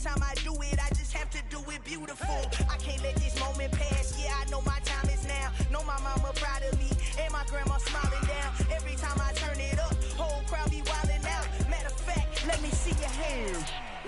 time I do it, I just have to do it beautiful. I can't let this moment pass. Yeah, I know my time is now. Know my mama proud of me, and my grandma smiling down. Every time I turn it up, whole crowd be wildin' out. Matter of fact, let me see your hands.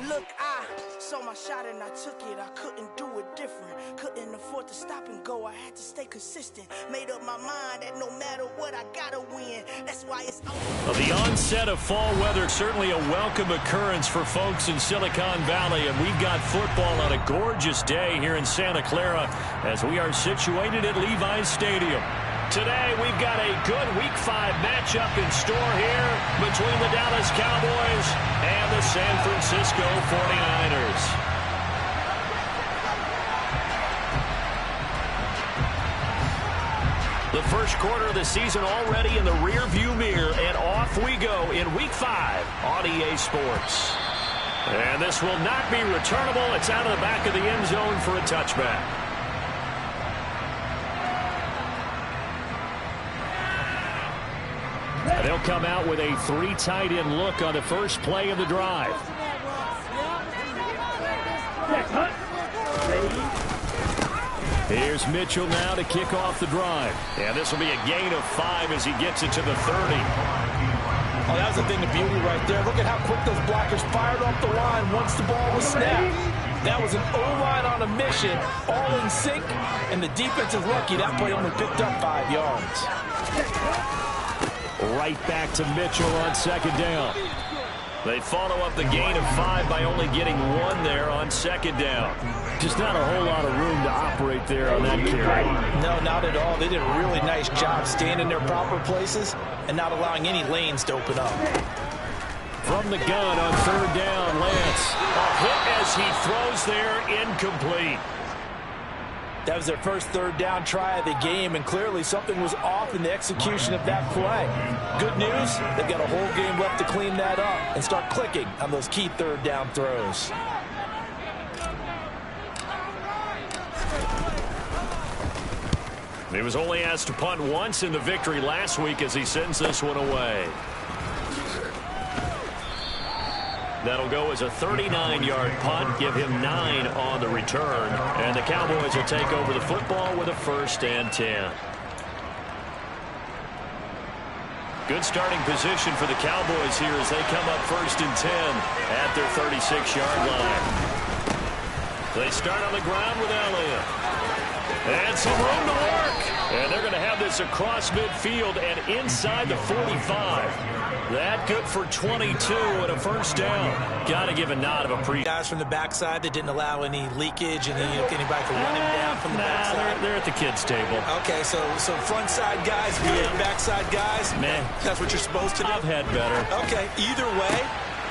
Look, I saw my shot and I took it. I couldn't do it different. Couldn't afford to stop and go. I had to stay consistent. Made up my mind that no matter what, I gotta win. That's why it's on. Well, the onset of fall weather, certainly a welcome occurrence for folks in Silicon Valley. And we've got football on a gorgeous day here in Santa Clara as we are situated at Levi's Stadium. Today, we've got a good Week 5 matchup in store here between the Dallas Cowboys and the San Francisco 49ers. The first quarter of the season already in the rearview mirror, and off we go in Week 5 on EA Sports. And this will not be returnable. It's out of the back of the end zone for a touchback. They'll come out with a 3 tight end look on the first play of the drive. Here's Mitchell now to kick off the drive. And this will be a gain of 5 as he gets it to the 30. Oh, that was a thing of beauty right there. Look at how quick those blockers fired off the line once the ball was snapped. That was an O-line on a mission, all in sync, and the defense is lucky that play only picked up 5 yards. Right back to Mitchell on second down. They follow up the gain of 5 by only getting 1 there on second down. Just not a whole lot of room to operate there on that carry. No, not at all. They did a really nice job staying in their proper places and not allowing any lanes to open up. From the gun on third down, Lance. A hit as he throws there, incomplete. That was their first third down try of the game, and clearly something was off in the execution of that play. Good news, they've got a whole game left to clean that up and start clicking on those key third down throws. He was only asked to punt once in the victory last week as he sends this one away. That'll go as a 39-yard punt, give him 9 on the return. And the Cowboys will take over the football with a 1st and 10. Good starting position for the Cowboys here as they come up 1st and 10 at their 36-yard line. They start on the ground with Elliott. And some room to work. And they're going to have this across midfield and inside the 45. That good for 22 and a 1st down. Got to give a nod of appreciation. Guys from the backside that didn't allow any leakage, and then anybody can run him down from the backside. They're at the kids' table. Okay, so front side guys, backside guys. Man, that's what you're supposed to do. I've had better. Okay, either way,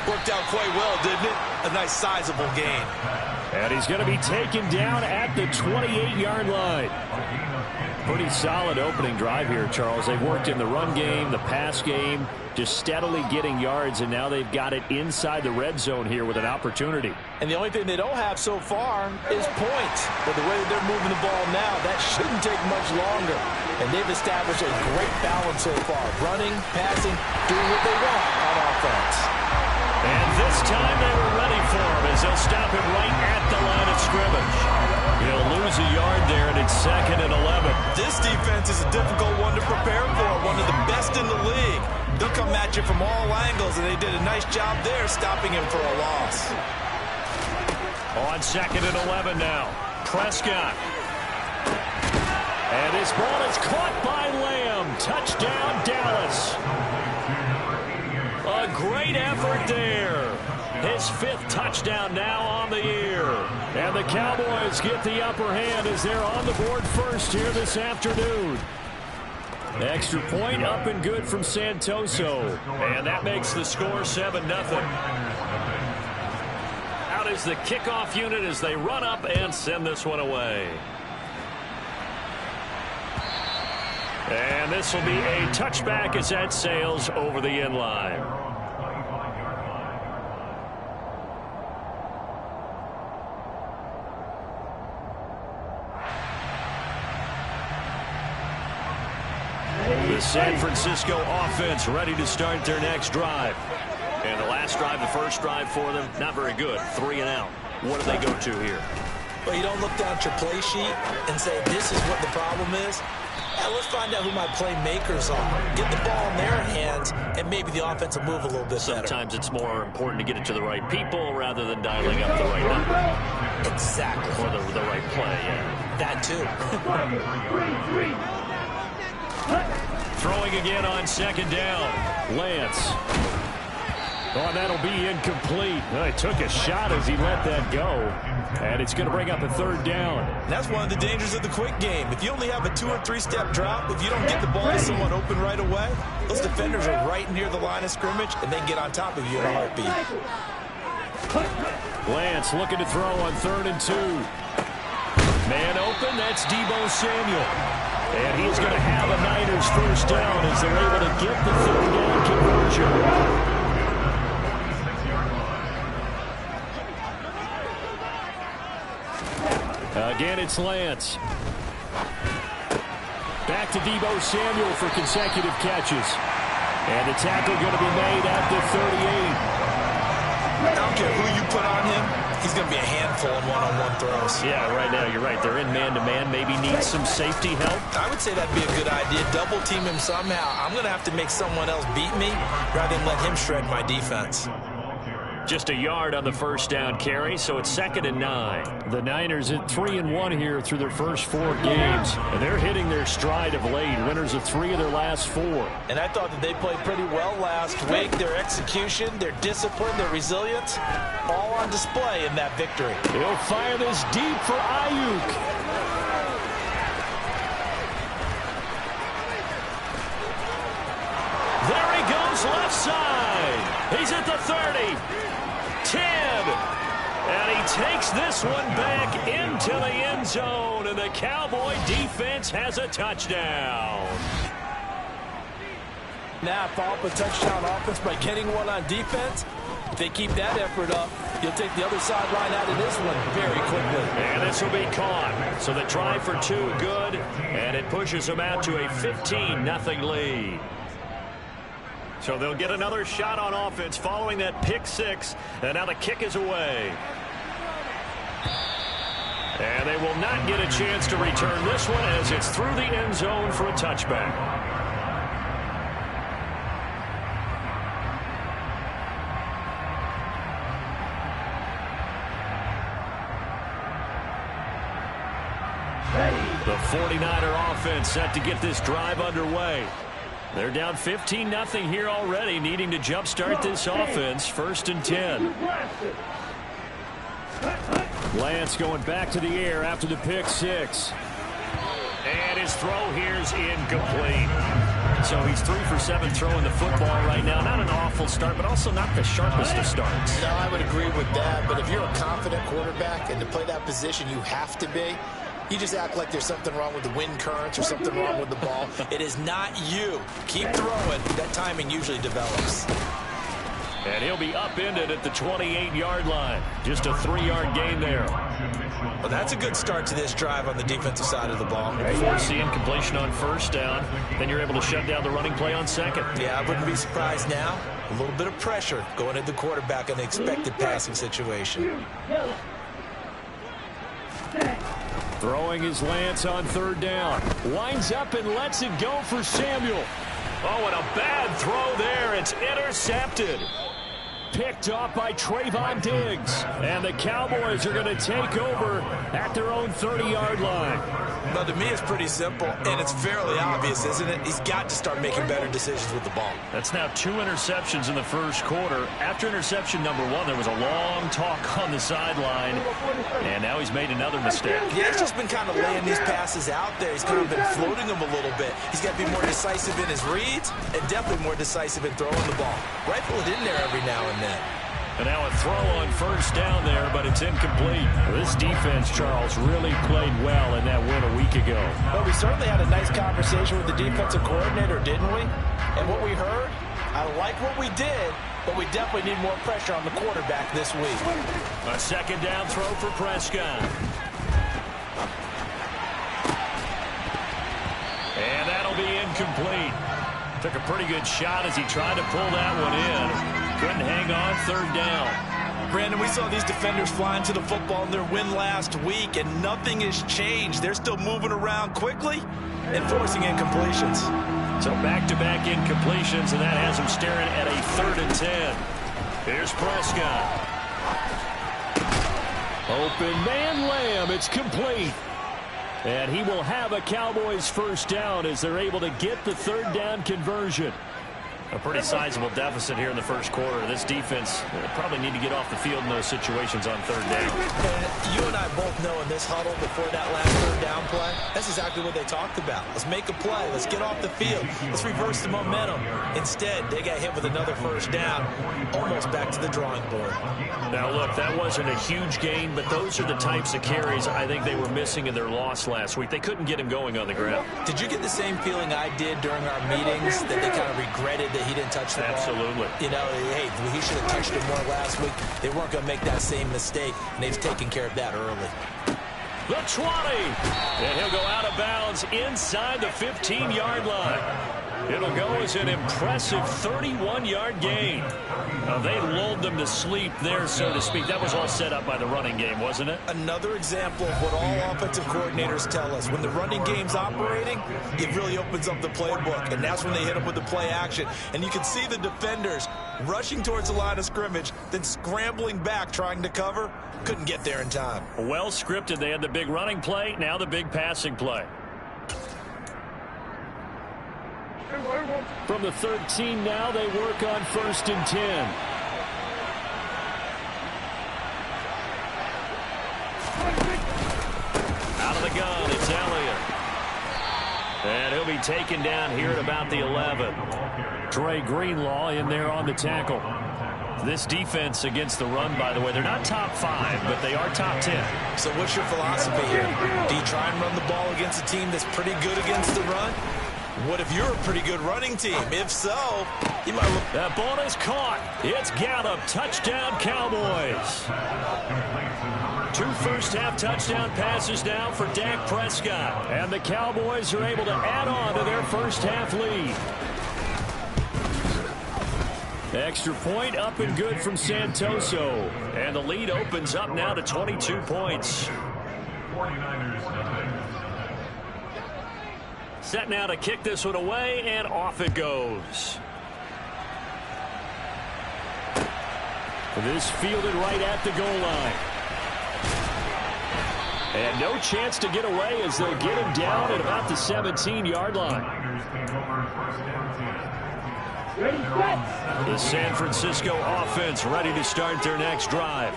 worked out quite well, didn't it? A nice sizable gain. And he's going to be taken down at the 28-yard line. Pretty solid opening drive here, Charles. They've worked in the run game, the pass game, just steadily getting yards, and now they've got it inside the red zone here with an opportunity. And the only thing they don't have so far is points. But the way that they're moving the ball now, that shouldn't take much longer. And they've established a great balance so far. Running, passing, doing what they want on offense. And this time they were ready for him as they'll stop him right at the line of scrimmage. He'll lose a yard there, and it's 2nd and 11. This defense is a difficult one to prepare for, one of the best in the league. They'll come at you from all angles, and they did a nice job there stopping him for a loss. On 2nd and 11 now, Prescott. And his ball is caught by Lamb. Touchdown, Dallas. A great effort there. His 5th touchdown now on the year. And the Cowboys get the upper hand as they're on the board first here this afternoon. Extra point up and good from Santoso. And that makes the score 7-0. Out is the kickoff unit as they run up and send this one away. And this will be a touchback as that sails over the end line. The San Francisco offense ready to start their next drive. And the last drive, the first drive for them, not very good. 3 and out. what do they go to here? Well, you don't look down at your play sheet and say, this is what the problem is. Yeah, let's find out who my playmakers are. Get the ball in their hands, and maybe the offense will move a little bit better. Sometimes it's more important to get it to the right people rather than dialing up the right number. Exactly. Or the right play, yeah. That too. Throwing again on second down. Lance. Oh, that'll be incomplete. Well, he took a shot as he let that go. And it's going to bring up a third down. That's one of the dangers of the quick game. If you only have a 2- or 3-step drop, if you don't get the ball to someone open right away, those defenders are right near the line of scrimmage, and they get on top of you in a heartbeat. Lance looking to throw on 3rd and 2. Man open, that's Deebo Samuel. And he's going to have a Niners first down as they're able to get the 3rd down conversion. Again, it's Lance. Back to Deebo Samuel for consecutive catches. And the tackle going to be made at the 38. I don't care who you put on him. He's going to be a handful in one-on-one throws. Yeah, right now you're right. They're in man-to-man. Maybe need some safety help. I would say that'd be a good idea. Double team him somehow. I'm going to have to make someone else beat me rather than let him shred my defense. Just a yard on the first down carry, so it's 2nd and 9. The Niners at 3-1 here through their first 4 games, and they're hitting their stride of late. Winners of 3 of their last 4. And I thought that they played pretty well last week. Their execution, their discipline, their resilience, all on display in that victory. He'll fire this deep for Ayuk. There he goes, left side. He's at the 30. 10, and he takes this one back into the end zone, and the Cowboy defense has a touchdown. Now follow up a touchdown offense by getting one on defense. If they keep that effort up, you'll take the other sideline out of this one very quickly. And this will be caught. So the try for 2 good, and it pushes them out to a 15-0 lead. So they'll get another shot on offense following that pick 6. And now the kick is away. And they will not get a chance to return this one as it's through the end zone for a touchback. The 49er offense set to get this drive underway. They're down 15-0 here already, needing to jumpstart this offense. 1st and 10. Lance going back to the air after the pick 6. And his throw here's incomplete. So he's 3 for 7 throwing the football right now. Not an awful start, but also not the sharpest of starts. No, I would agree with that. But if you're a confident quarterback and to play that position, you have to be. You just act like there's something wrong with the wind currents or something wrong with the ball. It is not you. Keep throwing. That timing usually develops. And he'll be upended at the 28-yard line. Just a 3-yard gain there. Well, that's a good start to this drive on the defensive side of the ball. Force the incompletion on 1st down. Then you're able to shut down the running play on 2nd. Yeah, I wouldn't be surprised now. A little bit of pressure going at the quarterback in the expected passing situation. Throwing his Lance on 3rd down. Winds up and lets it go for Samuel. Oh, and a bad throw there. It's intercepted. Picked off by Trayvon Diggs. And the Cowboys are going to take over at their own 30-yard line. Well, to me, it's pretty simple, and it's fairly obvious, isn't it? He's got to start making better decisions with the ball. That's now 2 interceptions in the first quarter. After interception number 1, there was a long talk on the sideline, and now he's made another mistake. Yeah, he's just been kind of laying these passes out there. He's kind of been floating them a little bit. He's got to be more decisive in his reads and definitely more decisive in throwing the ball. Rifle it in there every now and then. And now a throw on 1st down there, but it's incomplete. This defense, Charles, really played well in that win a week ago. Well, we certainly had a nice conversation with the defensive coordinator, didn't we? And what we heard, I like what we did, but we definitely need more pressure on the quarterback this week. A 2nd down throw for Prescott. And that'll be incomplete. Took a pretty good shot as he tried to pull that one in. Couldn't hang on 3rd down. Brandon, we saw these defenders flying to the football in their win last week, and nothing has changed. They're still moving around quickly and forcing incompletions. So back-to-back incompletions, and that has him staring at a 3rd and 10. Here's Prescott. Open man Lamb. It's complete. And he will have a Cowboys first down as they're able to get the 3rd down conversion. A pretty sizable deficit here in the first quarter. This defense probably need to get off the field in those situations on 3rd down. And you and I both know in this huddle before that last 3rd down play, that's exactly what they talked about. Let's make a play. Let's get off the field. Let's reverse the momentum. Instead, they got hit with another first down, almost back to the drawing board. Now, look, that wasn't a huge gain, but those are the types of carries I think they were missing in their loss last week. They couldn't get him going on the ground. Did you get the same feeling I did during our meetings, that they kind of regretted that he didn't touch the ball? Absolutely. You know, hey, he should have touched it more last week. They weren't going to make that same mistake, and they've taken care of that early. The 20. And he'll go out of bounds inside the 15-yard line. It'll go as an impressive 31-yard gain. They lulled them to sleep there, so to speak. That was all set up by the running game, wasn't it? Another example of what all offensive coordinators tell us. When the running game's operating, it really opens up the playbook, and that's when they hit them with the play action. And you can see the defenders rushing towards the line of scrimmage, then scrambling back trying to cover. Couldn't get there in time. Well scripted. They had the big running play, now the big passing play. From the 13 now, they work on 1st and 10. Out of the gun, it's Elliott. And he'll be taken down here at about the 11. Dre Greenlaw in there on the tackle. This defense against the run, by the way, they're not top 5, but they are top 10. So what's your philosophy here? Do you try and run the ball against a team that's pretty good against the run? What if you're a pretty good running team? If so, you might look. That ball is caught. It's Gallup. Touchdown, Cowboys. 2 first-half touchdown passes now for Dak Prescott. And the Cowboys are able to add on to their first-half lead. Extra point up and good from Santoso. And the lead opens up now to 22 points. Set now to kick this one away, and off it goes. This fielded right at the goal line. And no chance to get away as they'll get him down at about the 17-yard line. The San Francisco offense ready to start their next drive.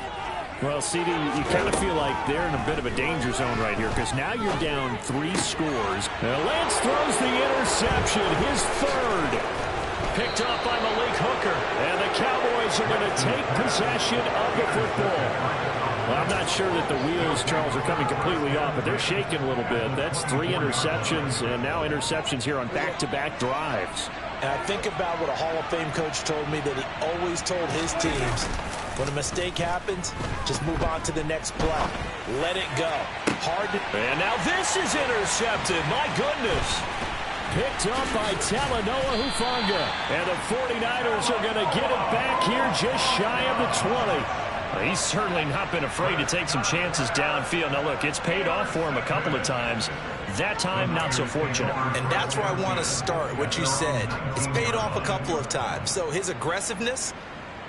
Well, CD, you kind of feel like they're in a bit of a danger zone right here because now you're down 3 scores. Now Lance throws the interception, his 3rd. Picked up by Malik Hooker. And the Cowboys are going to take possession of the football. Well, I'm not sure that the wheels, Charles, are coming completely off, but they're shaking a little bit. That's 3 interceptions, and now interceptions here on back-to-back drives. And I think about what a Hall of Fame coach told me, that he always told his teams, when a mistake happens, just move on to the next play. Let it go. And now this is intercepted. My goodness. Picked up by Talanoa Hufanga. And the 49ers are going to get it back here just shy of the 20. He's certainly not been afraid to take some chances downfield. Now, look, it's paid off for him a couple of times. That time, not so fortunate. And that's where I want to start, what you said. It's paid off a couple of times. So his aggressiveness,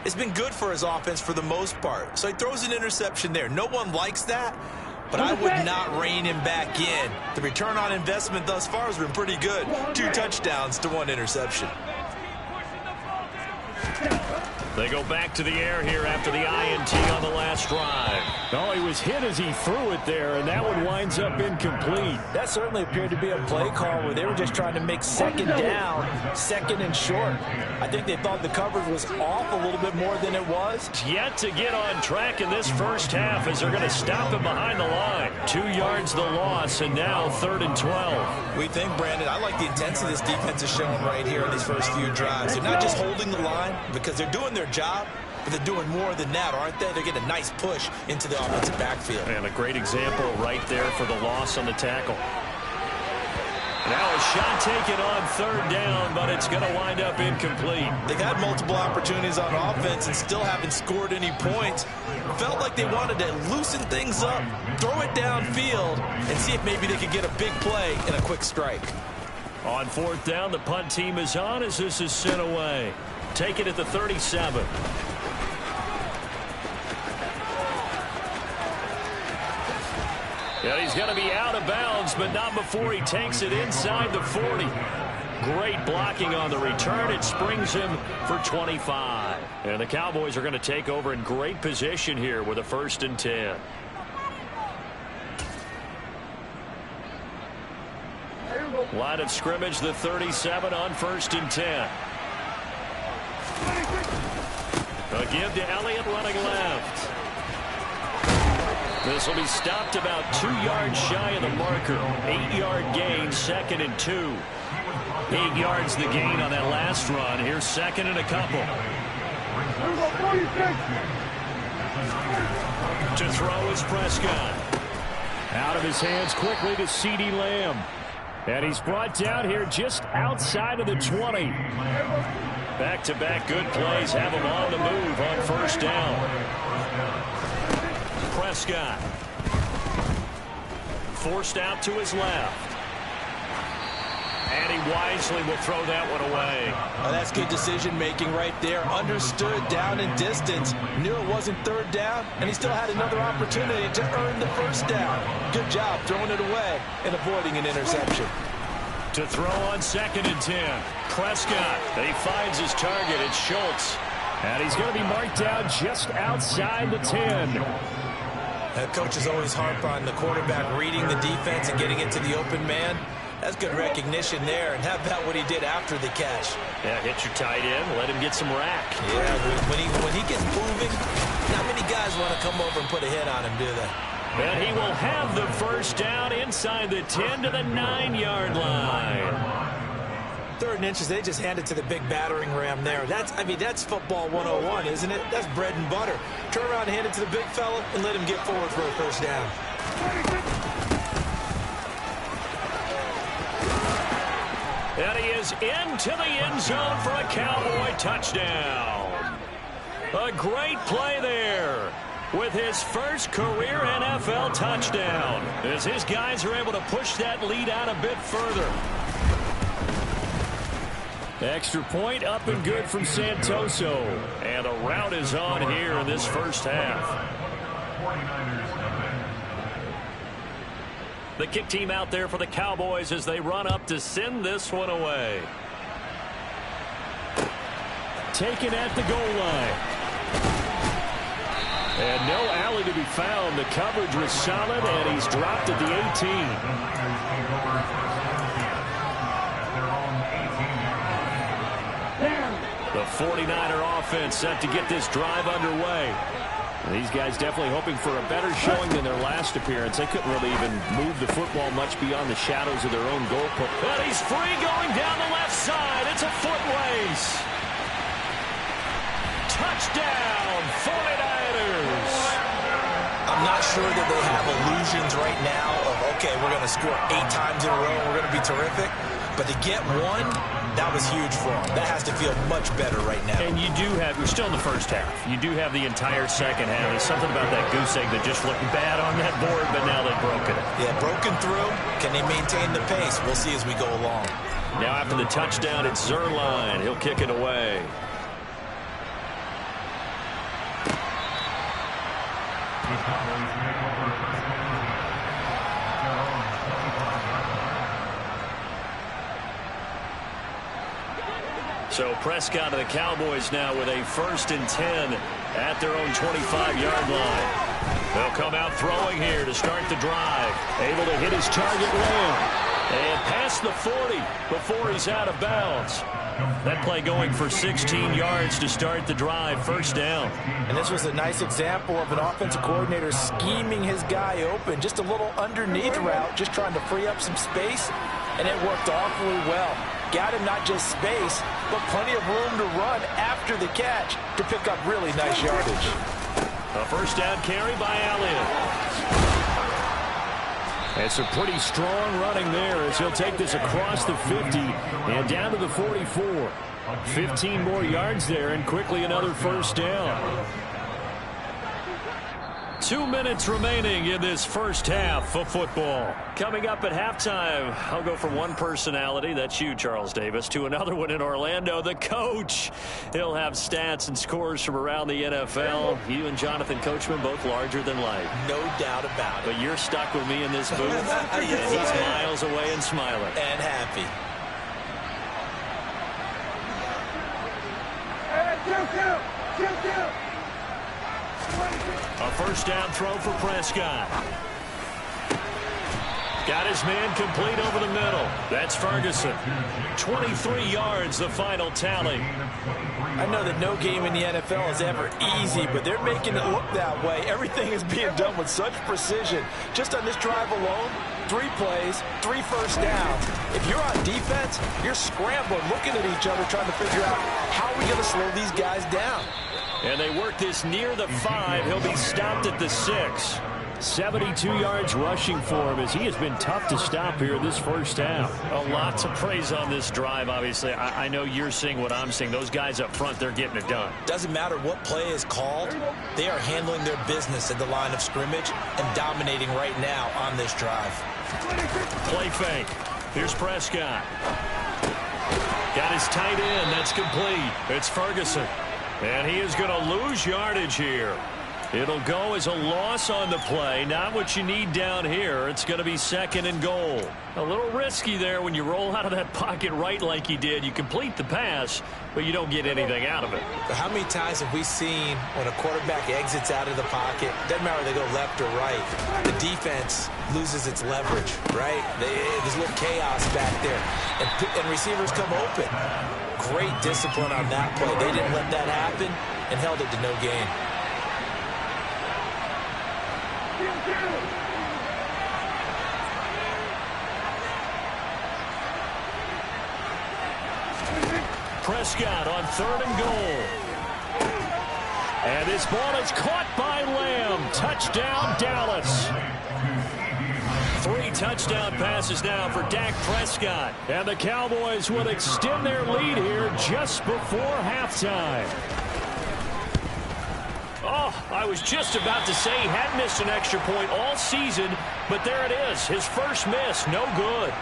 it's been good for his offense for the most part. So he throws an interception there. No one likes that, but I would not rein him back in. The return on investment thus far has been pretty good. 2 touchdowns to 1 interception. They go back to the air here after the INT on the last drive. Oh, he was hit as he threw it there, and that one winds up incomplete. That certainly appeared to be a play call where they were just trying to make 2nd down, 2nd and short. I think they thought the coverage was off a little bit more than it was. Yet to get on track in this first half as they're going to stop him behind the line. 2 yards the loss, and now 3rd and 12. We think, Brandon, I like the intensity this defense is showing right here in these first few drives. They're not just holding the line because they're doing their job, but they're doing more than that, aren't they? They're getting a nice push into the offensive backfield. And a great example right there for the loss on the tackle. Now a shot taken on third down, but it's going to wind up incomplete. They've had multiple opportunities on offense and still haven't scored any points. Felt like they wanted to loosen things up, throw it downfield, and see if maybe they could get a big play and a quick strike. On fourth down, the punt team is on as this is sent away. Take it at the 37. And he's going to be out of bounds, but not before he takes it inside the 40. Great blocking on the return. It springs him for 25. And the Cowboys are going to take over in great position here with a 1st and 10. Line of scrimmage, the 37 on 1st and 10. A give to Elliott running left. This will be stopped about 2 yards shy of the marker. 8-yard gain, 2nd and 2. 8 yards the gain on that last run. Here's 2nd and a couple. To throw is Prescott. Out of his hands quickly to CeeDee Lamb. And he's brought down here just outside of the 20. Back-to-back good plays have him on the move on 1st down. Prescott. Forced out to his left. And he wisely will throw that one away. Oh, that's good decision-making right there. Understood down and distance. Knew it wasn't 3rd down, and he still had another opportunity to earn the 1st down. Good job throwing it away and avoiding an interception. To throw on 2nd and 10. Prescott. He finds his target. It's Schultz. And he's going to be marked down just outside the 10. Coaches always harp on the quarterback reading the defense and getting it to the open man. That's good recognition there. And how about what he did after the catch? Yeah, hit your tight end. Let him get some rack. Yeah, when he gets moving, not many guys want to come over and put a hit on him, do they? And he will have the 1st down inside the 10 to the 9-yard line. 3rd and inches, they just hand it to the big battering ram there. That's football 101, isn't it? That's bread and butter. Turn around and hand it to the big fella and let him get forward for a 1st down. And he is into the end zone for a Cowboy touchdown. A great play there with his first career NFL touchdown as his guys are able to push that lead out a bit further. Extra point up and good from Santoso. And a rout is on here in this 1st half. The kick team out there for the Cowboys as they run up to send this one away. Taken at the goal line. And no alley to be found. The coverage was solid, and he's dropped at the 18. The 49er offense set to get this drive underway. These guys definitely hoping for a better showing than their last appearance. They couldn't really even move the football much beyond the shadows of their own goal post. But he's free going down the left side. It's a foot race. Touchdown, 49ers. I'm not sure that they have illusions right now of, okay, we're going to score 8 times in a row and we're going to be terrific. But to get one, that was huge for them. That has to feel much better right now. And you do have, we're still in the 1st half. You do have the entire 2nd half. There's something about that goose egg that just looked bad on that board, but now they've broken it. Yeah, broken through. Can they maintain the pace? We'll see as we go along. Now after the touchdown, it's Zuerlein. He'll kick it away. So Prescott of the Cowboys now with a 1st and 10 at their own 25-yard line. They'll come out throwing here to start the drive. Able to hit his target Lamb. And past the 40 before he's out of bounds. That play going for 16 yards to start the drive. 1st down. And this was a nice example of an offensive coordinator scheming his guy open. Just a little underneath route, just trying to free up some space. And it worked awfully well. Got him not just space, but plenty of room to run after the catch to pick up really nice yardage. A 1st down carry by Elliott. And some pretty strong running there as he'll take this across the 50 and down to the 44. 15 more yards there and quickly another first down. 2 minutes remaining in this first half of football. Coming up at halftime, I'll go from one personality, that's you, Charles Davis, to another one in Orlando, the coach. He'll have stats and scores from around the NFL. You and Jonathan Coachman both larger than life. No doubt about it. But you're stuck with me in this booth, and he's miles away and smiling. And happy. A first down throw for Prescott. Got his man complete over the middle. That's Ferguson. 23 yards, the final tally. I know that no game in the NFL is ever easy, but they're making it look that way. Everything is being done with such precision. Just on this drive alone, 3 plays, 3 first downs. If you're on defense, you're scrambling, looking at each other, trying to figure out how are we going to slow these guys down. And they work this near the 5. He'll be stopped at the 6. 72 yards rushing for him as he has been tough to stop here this first half. A lot to praise on this drive, obviously. I know you're seeing what I'm seeing. Those guys up front, they're getting it done. Doesn't matter what play is called. They are handling their business at the line of scrimmage and dominating right now on this drive. Play fake. Here's Prescott. Got his tight end. That's complete. It's Ferguson. And he is going to lose yardage here. It'll go as a loss on the play. Not what you need down here. It's going to be 2nd and goal. A little risky there when you roll out of that pocket right like he did. You complete the pass, but you don't get anything out of it. But how many times have we seen when a quarterback exits out of the pocket, doesn't matter if they go left or right, the defense loses its leverage, right? There's a little chaos back there, and receivers come open. Great discipline on that play. They didn't let that happen and held it to no gain. Prescott on 3rd and goal. And this ball is caught by Lamb. Touchdown, Dallas. 3 touchdown passes now for Dak Prescott. And the Cowboys will extend their lead here just before halftime. Oh, I was just about to say he had missed an extra point all season, but there it is. His first miss, no good.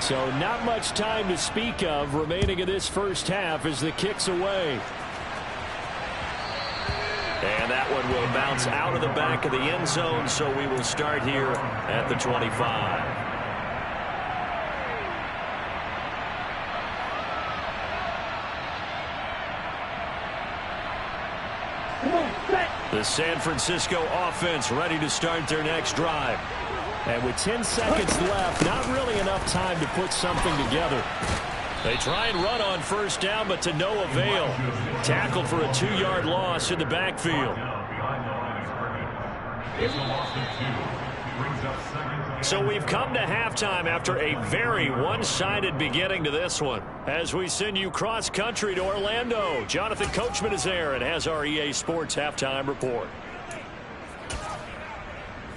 So not much time to speak of remaining in this first half as the kick's away. And that one will bounce out of the back of the end zone, so we will start here at the 25. The San Francisco offense ready to start their next drive. And with 10 seconds left, not really enough time to put something together. They try and run on first down, but to no avail. Tackled for a 2-yard loss in the backfield. So we've come to halftime after a very one-sided beginning to this one. As we send you cross-country to Orlando, Jonathan Coachman is there and has our EA Sports Halftime Report.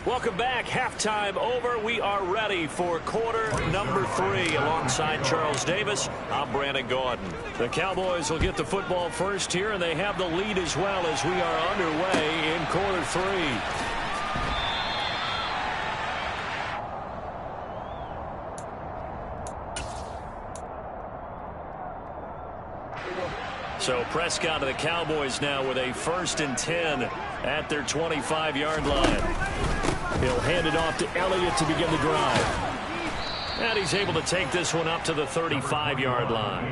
Welcome back. Halftime over. We are ready for quarter number 3. Alongside Charles Davis, I'm Brandon Gaudin. The Cowboys will get the football first here, and they have the lead as well as we are underway in quarter 3. So Prescott of the Cowboys now with a 1st and 10 at their 25-yard line. He'll hand it off to Elliott to begin the drive. And he's able to take this one up to the 35-yard line.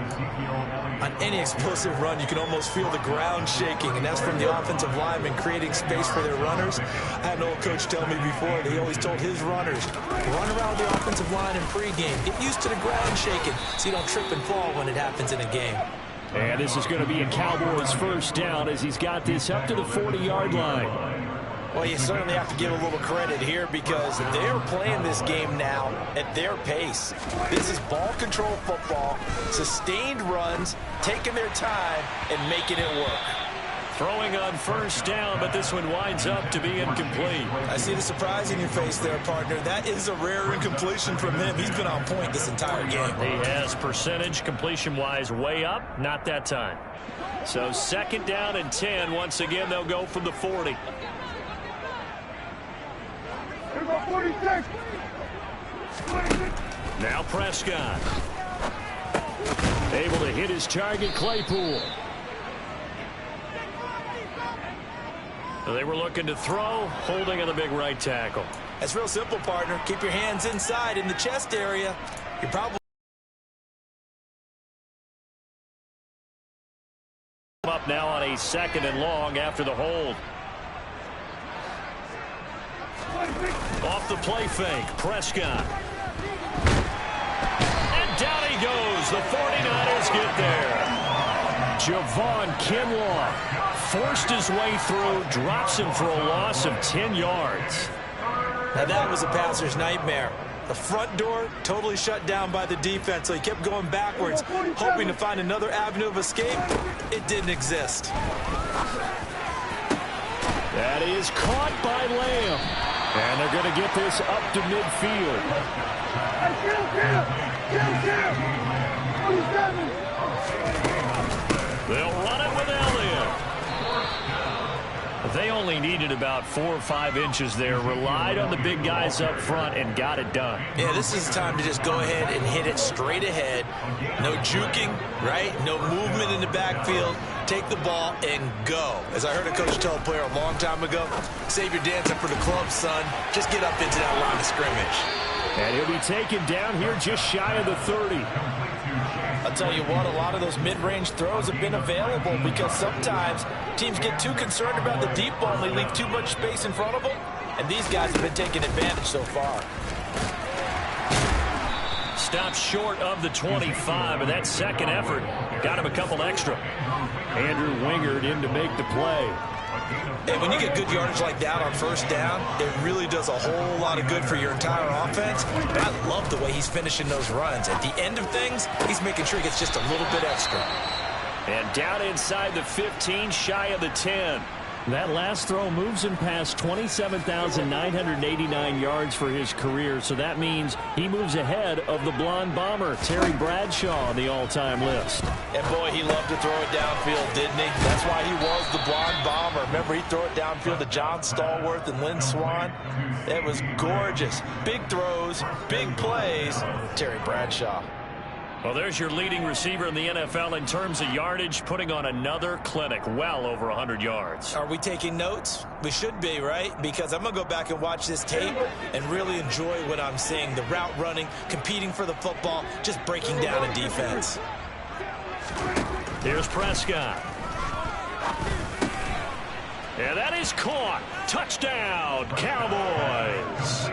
On any explosive run, you can almost feel the ground shaking, and that's from the offensive linemen creating space for their runners. I had an old coach tell me before that he always told his runners, run around the offensive line in pregame. Get used to the ground shaking so you don't trip and fall when it happens in a game. And this is going to be a Cowboys first down as he's got this up to the 40-yard line. Well, you certainly have to give a little credit here because they're playing this game now at their pace. This is ball control football, sustained runs, taking their time, and making it work. Throwing on first down, but this one winds up to be incomplete. I see the surprise in your face there, partner. That is a rare incompletion from him. He's been on point this entire game. He has percentage completion-wise way up, not that time. So 2nd down and 10. Once again, they'll go from the 40. Now Prescott. Able to hit his target, Claypool. They were looking to throw, holding on the big right tackle. That's real simple, partner. Keep your hands inside in the chest area. You're probably up now on a 2nd and long after the hold. Off the play fake, Prescott. And down he goes. The 49ers get there. Javon Kinlaw forced his way through, drops him for a loss of 10 yards. Now that was a passer's nightmare. The front door totally shut down by the defense, so he kept going backwards, hoping to find another avenue of escape. It didn't exist. That is caught by Lamb. And they're going to get this up to midfield. They'll run it with Elliott. They only needed about 4 or 5 inches there, relied on the big guys up front, and got it done. Yeah, this is time to just go ahead and hit it straight ahead. No juking, right? No movement in the backfield. Take the ball and go. As I heard a coach tell a player a long time ago, save your dancing for the club, son. Just get up into that line of scrimmage. And he'll be taken down here just shy of the 30. I'll tell you what, a lot of those mid-range throws have been available because sometimes teams get too concerned about the deep ball and they leave too much space in front of them. And these guys have been taking advantage so far. Stopped short of the 25, and that second effort got him a couple extra. Andrew Wingard in to make the play. And when you get good yardage like that on first down, it really does a whole lot of good for your entire offense. But I love the way he's finishing those runs. At the end of things, he's making sure he gets just a little bit extra. And down inside the 15, shy of the 10. That last throw moves him past 27,989 yards for his career, so that means he moves ahead of the blonde bomber, Terry Bradshaw, on the all-time list. And boy, he loved to throw it downfield, didn't he? That's why he was the blonde bomber. Remember, he'd throw it downfield to John Stallworth and Lynn Swann. It was gorgeous. Big throws, big plays. Terry Bradshaw. Well, there's your leading receiver in the NFL in terms of yardage, putting on another clinic, well over 100 yards. Are we taking notes? We should be, right? Because I'm going to go back and watch this tape and really enjoy what I'm seeing. The route running, competing for the football, just breaking down a defense. Here's Prescott. And that is caught. Touchdown, Cowboys.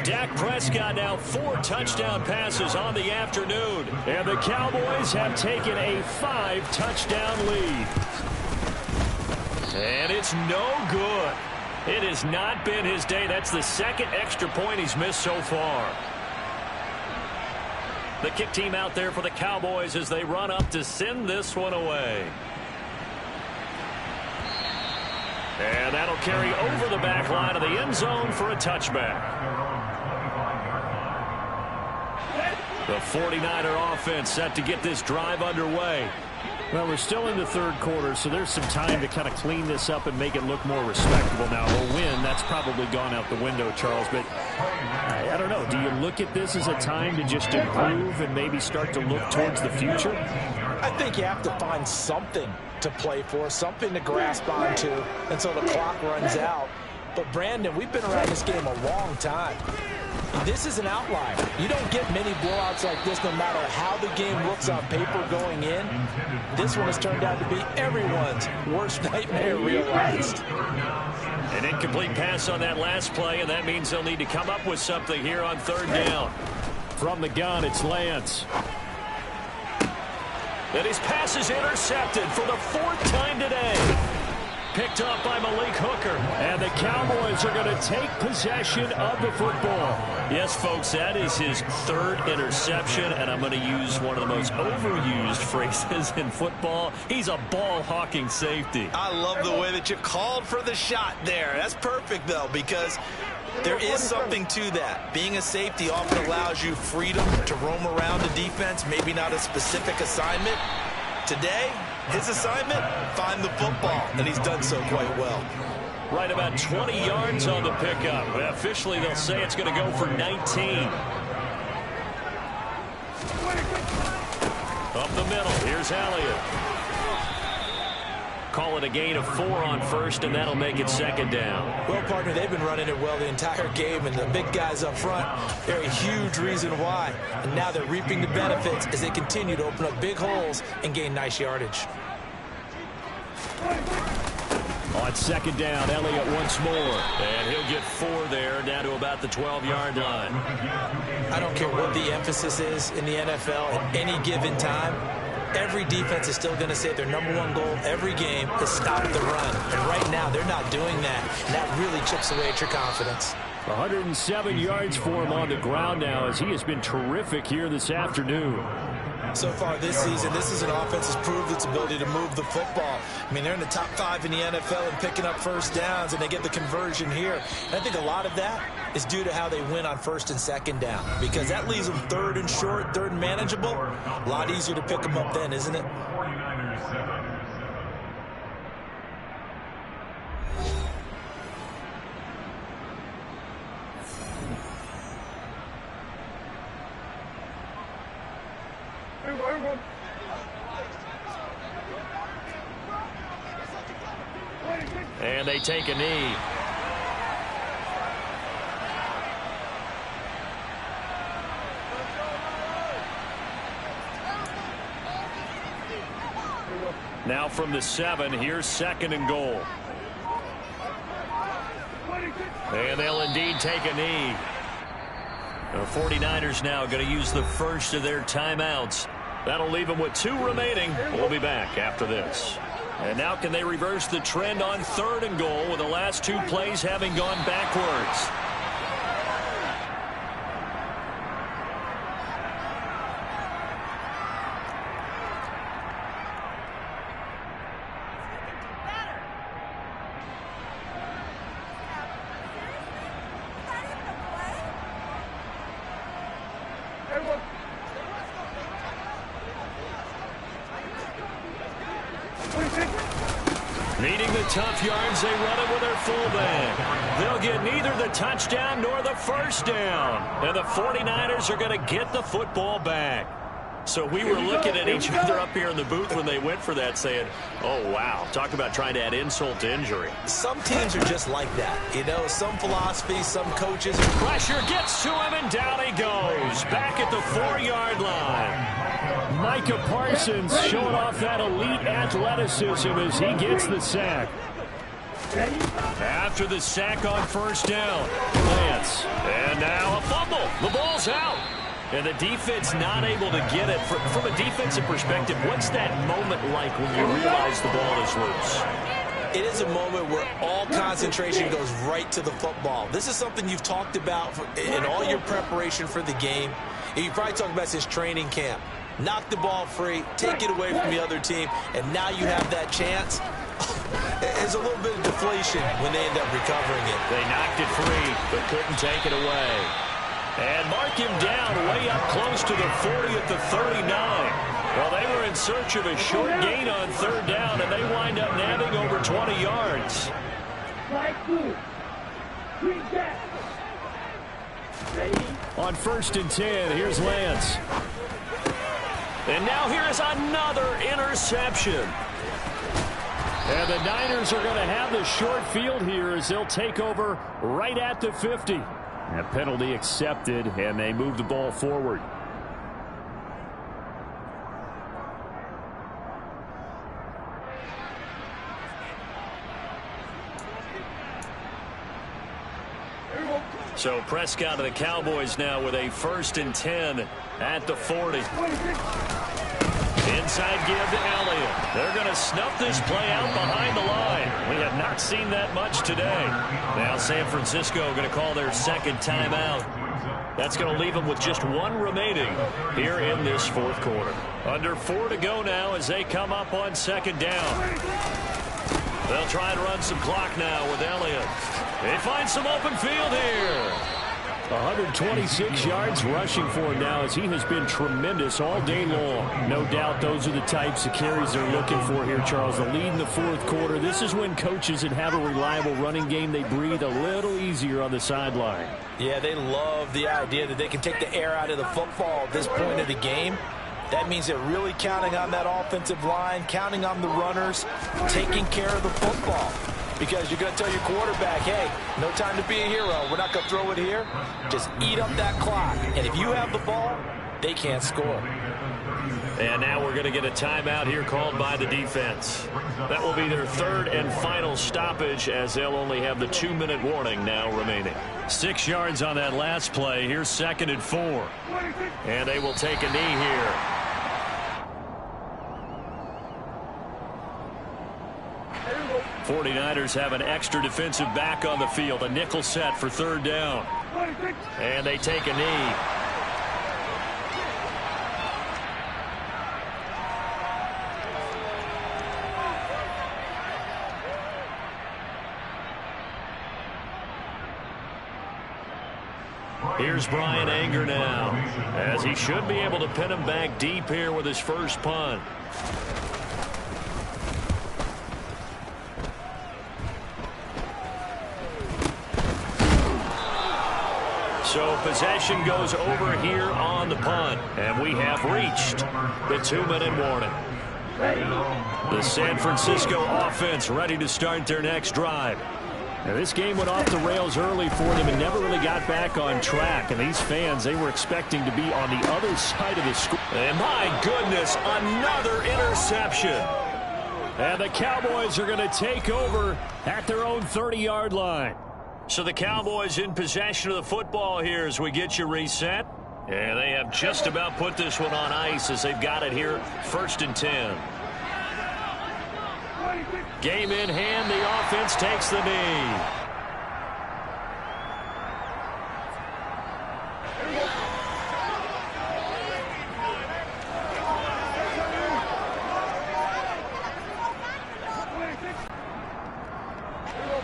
Dak Prescott now 4 touchdown passes on the afternoon. And the Cowboys have taken a 5-touchdown lead. And it's no good. It has not been his day. That's the second extra point he's missed so far. The kick team out there for the Cowboys as they run up to send this one away. And that'll carry over the back line of the end zone for a touchback. The 49er offense set to get this drive underway. Well, we're still in the third quarter, so there's some time to kind of clean this up and make it look more respectable. Now, a win, that's probably gone out the window, Charles, but I don't know. Do you look at this as a time to just improve and maybe start to look towards the future? I think you have to find something to play for, something to grasp onto until the clock runs out. But, Brandon, we've been around this game a long time. This is an outlier. You don't get many blowouts like this no matter how the game looks on paper going in. This one has turned out to be everyone's worst nightmare realized. An incomplete pass on that last play, and that means they'll need to come up with something here on third down. From the gun, it's Lance. And his pass is intercepted for the 4th time today. picked up by Malik Hooker. And the Cowboys are going to take possession of the football. Yes, folks, that is his third interception, and I'm going to use one of the most overused phrases in football. He's a ball-hawking safety. I love the way that you called for the shot there. That's perfect, though, because there is something to that. Being a safety often allows you freedom to roam around the defense, maybe not a specific assignment. Today, his assignment, find the football, and he's done so quite well. Right about 20 yards on the pickup. Officially, they'll say it's going to go for 19. Up the middle, here's Elliott. Call it a gain of 4 on first, and that'll make it second down. Well, partner, they've been running it well the entire game, and the big guys up front, they're a huge reason why. And now they're reaping the benefits as they continue to open up big holes and gain nice yardage. On second down, Elliott once more. And he'll get 4 there, down to about the 12-yard line. I don't care what the emphasis is in the NFL at any given time. Every defense is still going to say their #1 goal every game is stop the run. And right now, they're not doing that. And that really chips away at your confidence. 107 yards for him on the ground now, as he has been terrific here this afternoon. So far this season, this is an offense that's proved its ability to move the football. I mean, they're in the top 5 in the NFL and picking up first downs, and they get the conversion here. And I think a lot of that is due to how they win on first and second down, because that leaves them third and short, third and manageable. A lot easier to pick them up then, isn't it? And they take a knee. Now from the 7, here's second and goal. And they'll indeed take a knee. The 49ers now going to use the first of their timeouts. That'll leave them with 2 remaining. We'll be back after this. And now can they reverse the trend on third and goal with the last 2 plays having gone backwards? Needing the tough yards, they run it with their fullback. They'll get neither the touchdown nor the first down. And the 49ers are going to get the football back. So we were looking at each other up here in the booth when they went for that, saying, oh, wow, talk about trying to add insult to injury. Some teams are just like that. You know, some philosophies, some coaches. Pressure gets to him, and down he goes. Back at the 4-yard line. Micah Parsons showing off that elite athleticism as he gets the sack. After the sack on first down, Lance. And now a fumble. The ball's out. And the defense not able to get it. From a defensive perspective, what's that moment like when you realize the ball is loose? It is a moment where all concentration goes right to the football. This is something you've talked about in all your preparation for the game. And you probably talked about since training camp. Knock the ball free, take it away from the other team, and now you have that chance. There's a little bit of deflation when they end up recovering it. They knocked it free, but couldn't take it away. And mark him down way up close to the 40 at the 39. Well, they were in search of a short gain on third down, and they wind up nabbing over 20 yards. On first and 10, here's Lance. And now here's another interception. And the Niners are going to have the short field here as they'll take over right at the 50. That penalty accepted, and they move the ball forward. So Prescott of the Cowboys now with a first and 10 at the 40. Inside give to Elliott. They're going to snuff this play out behind the line. We have not seen that much today. Now San Francisco going to call their second timeout. That's going to leave them with just one remaining here in this fourth quarter. Under 4 to go now as they come up on second down. They'll try and run some clock now with Elliott. They find some open field here. 126 yards rushing for him now as he has been tremendous all day long. No doubt those are the types of carries they're looking for here, Charles. The lead in the fourth quarter. This is when coaches that have a reliable running game, they breathe a little easier on the sideline. Yeah, they love the idea that they can take the air out of the football at this point of the game. That means they're really counting on that offensive line, counting on the runners, taking care of the football. Because you're going to tell your quarterback, hey, no time to be a hero. We're not going to throw it here. Just eat up that clock. And if you have the ball, they can't score. And now we're going to get a timeout here called by the defense. That will be their third and final stoppage as they'll only have the 2-minute warning now remaining. 6 yards on that last play. Here's 2nd and 4. And they will take a knee here. '49ers have an extra defensive back on the field. A nickel set for 3rd down. And they take a knee. Here's Brian Anger now, as he should be able to pin him back deep here with his first punt. So possession goes over here on the punt, and we have reached the 2-minute warning. The San Francisco offense ready to start their next drive. Now, this game went off the rails early for them and never really got back on track. And these fans, they were expecting to be on the other side of the score. And my goodness, another interception. And the Cowboys are going to take over at their own 30-yard line. So the Cowboys in possession of the football here as we get you reset. And they have just about put this one on ice as they've got it here, 1st and 10. Game in hand, the offense takes the knee.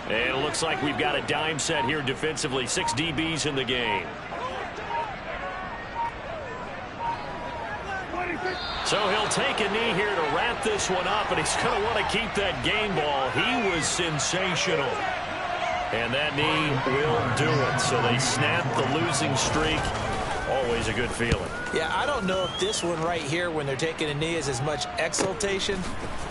And it looks like we've got a dime set here defensively. 6 DBs in the game. So he'll take a knee here to wrap this one up, and he's going to want to keep that game ball. He was sensational. And that knee will do it. So they snap the losing streak. Always a good feeling. Yeah, I don't know if this one right here, when they're taking a knee, is as much exultation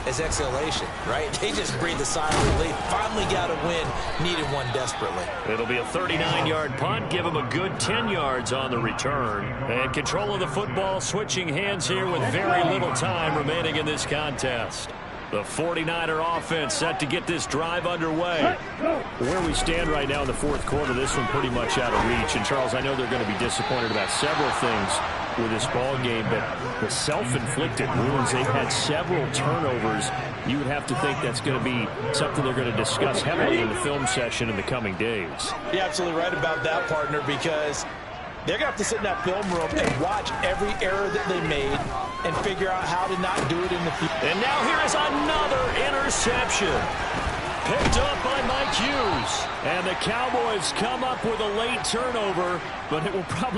as exhalation, right? They just breathe a sigh of relief. Finally got a win. Needed one desperately. It'll be a 39-yard punt. Give them a good 10 yards on the return. And control of the football switching hands here with very little time remaining in this contest. The 49er offense set to get this drive underway. Where we stand right now in the fourth quarter, this one pretty much out of reach. And, Charles, I know they're going to be disappointed about several things with this ball game, but the self-inflicted wounds, they've had several turnovers. You would have to think that's going to be something they're going to discuss heavily in the film session in the coming days. You're absolutely right about that, partner, because they're going to have to sit in that film room and watch every error that they made and figure out how to not do it in the future. And now here is another interception. Picked up by Mike Hughes. And the Cowboys come up with a late turnover, but it will probably